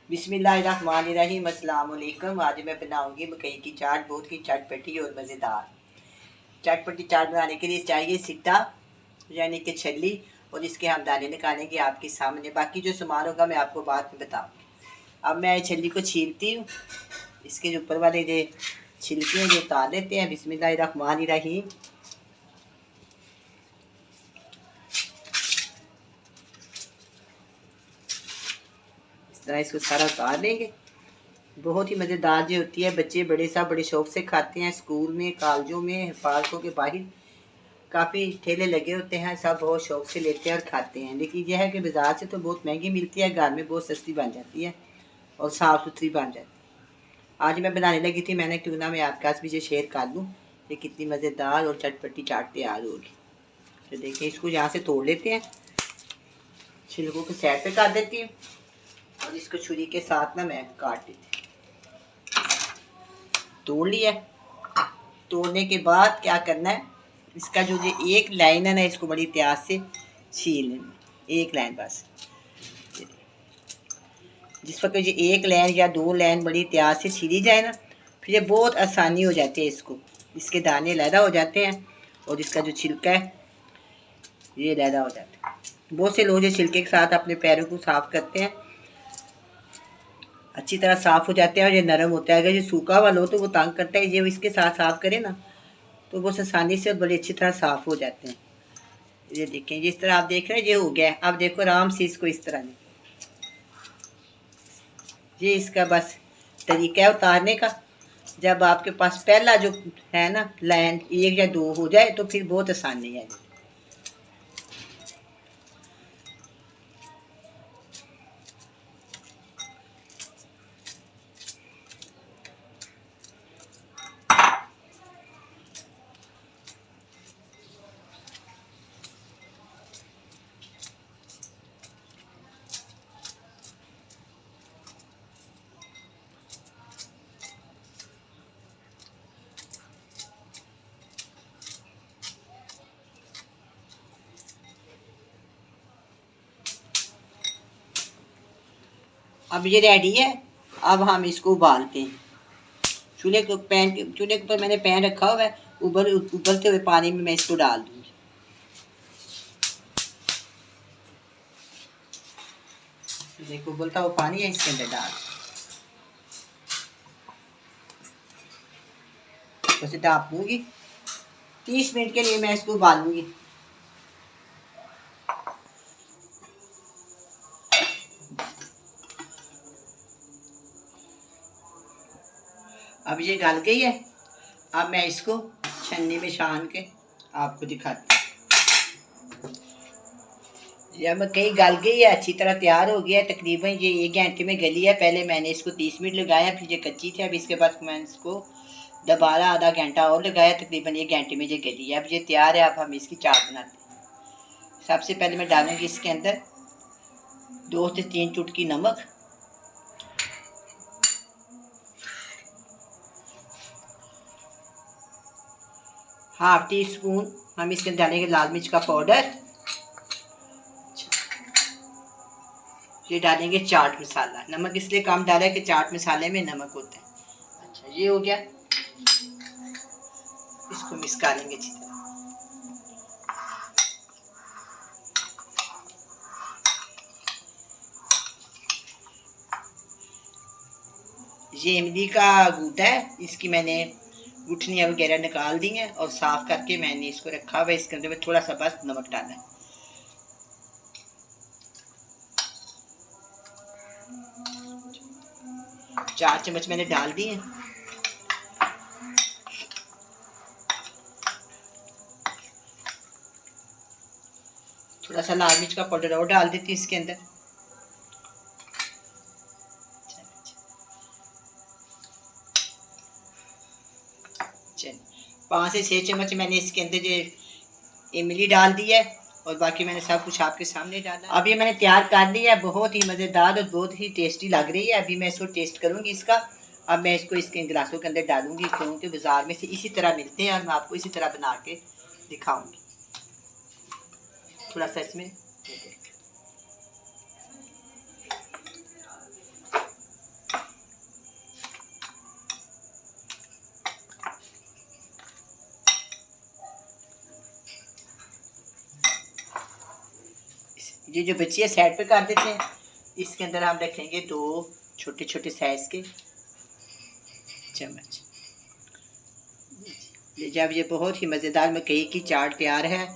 बिस्मिल्लाहिर्रहमानिर्रहीम। अस्सलाम वालेकुम। आज मैं बनाऊंगी मकई की चाट, बहुत ही चटपटी और मज़ेदार। चटपटी चाट बनाने के लिए चाहिए सिट्टा यानी कि छल्ली, और इसके हम दाने निकालेंगे आपके सामने। बाकी जो सामान होगा मैं आपको बाद में बताऊंगी। अब मैं छल्ली को छीलती हूँ, इसके जो ऊपर वाले जो छिलके हैं जो उतार लेते हैं। बिस्मिल्लाहिर्रहमानिर्रहीम। इस तरह इसको सारा उतार लेंगे। बहुत ही मज़ेदार जो होती है, बच्चे बड़े सब बड़े शौक से खाते हैं। स्कूल में, कॉलेजों में, पार्कों के बाहर काफ़ी ठेले लगे होते हैं, सब बहुत शौक से लेते हैं और खाते हैं। लेकिन यह है कि बाज़ार से तो बहुत महंगी मिलती है, घर में बहुत सस्ती बन जाती है और साफ़ सुथरी बन जाती है। आज मैं बनाने लगी थी, मैंने क्यों ना मैं आपके पास भी ये शेयर कर दूँ कि कितनी मज़ेदार और चटपटी चाट तैयार होगी। तो देखिए, इसको यहाँ से तोड़ लेते हैं, छिलकों को साइड पे काट देती हूँ और इसको छुरी के साथ ना मैं काट देती हूँ। तोड़ लिया। तोड़ने के बाद क्या करना है, इसका जो एक लाइन है ना, इसको बड़ी प्याज से छील लेनी, एक लाइन बस। जिस वक्त ये एक लाइन या दो लाइन बड़ी प्याज से छीली जाए ना, फिर ये बहुत आसानी हो जाती है। इसके दाने लैदा हो जाते हैं और इसका जो छिलका है ये लैदा हो जाता है। बहुत से लोग जो छिलके के साथ अपने पैरों को साफ करते हैं, अच्छी तरह साफ़ हो जाते हैं और ये नरम होता है। अगर ये सूखा हुआ लो तो वो तंग करता है, ये इसके साथ साफ़ करें ना तो वो आसानी से और बड़ी अच्छी तरह साफ़ हो जाते हैं। ये देखें, जिस तरह आप देख रहे हैं ये हो गया है। अब देखो आराम से इसको इस तरह, ये इसका बस तरीका है उतारने का। जब आपके पास पहला जो है ना लाइन एक या दो हो जाए तो फिर बहुत आसानी है। अब ये रेडी है। अब हम इसको उबालते हैं। चूल्हे के ऊपर मैंने पैन रखा हुआ है, उबलते हुए पानी में मैं इसको डाल दूँगी। देखो उबलता हुआ पानी है, इसके अंदर डाल वैसे डाप दूँगी। 30 मिनट के लिए मैं इसको उबालूँगी। अब ये गल गई है। अब मैं इसको छन्नी में छान के आपको दिखाती हूँ। जब मकई गल गई है, अच्छी तरह तैयार हो गया है, तकरीबन ये 1 घंटे में गली है। पहले मैंने इसको 30 मिनट लगाया, फिर ये कच्ची थी। अब इसके बाद मैंने इसको दोबारा आधा घंटा और लगाया, तकरीबन 1 घंटे में ये गली है। अब ये तैयार है। अब हम इसकी चाट बनाते हैं। सबसे पहले मैं डालूँगी इसके अंदर 2 से 3 चुटकी नमक, ½ टी स्पून हम इसके अंदर डालेंगे लाल मिर्च का पाउडर, ये डालेंगे चाट मसाला। नमक इसलिए कम डाला है कि चाट मसाले में नमक होता है। अच्छा, ये हो गया। इसको मिक्स करेंगे अच्छी तरह। ये इमली का गूदा है, इसकी मैंने गुठलियाँ वगैरह निकाल दी हैं और साफ करके मैंने इसको रखा हुआ है। इसके अंदर में थोड़ा सा बस नमक डाला है। 4 चम्मच मैंने डाल दिए हैं। थोड़ा सा लाल मिर्च का पाउडर और डाल देती हूँ इसके अंदर। 5 से 6 चम्मच मैंने इसके अंदर जो इमली डाल दी है और बाकी मैंने सब कुछ आपके सामने डाला। अब ये मैंने तैयार कर लिया है, बहुत ही मज़ेदार और बहुत ही टेस्टी लग रही है। अभी मैं इसको टेस्ट करूँगी इसका। अब मैं इसको इसके गिलासों के अंदर डालूँगी, क्योंकि बाज़ार में से इसी तरह मिलते हैं और मैं आपको इसी तरह बना के दिखाऊँगी। थोड़ा सा इसमें ये जो बच्चियाँ साइड पे कर देते हैं, इसके अंदर हम रखेंगे 2 छोटे छोटे साइज के चम्मच। जब ये बहुत ही मज़ेदार मकई की चाट तैयार है,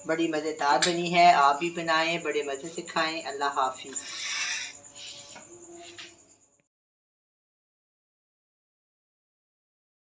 बड़ी मज़ेदार बनी है। आप भी बनाएं, बड़े मज़े से खाएं। अल्लाह हाफिज़।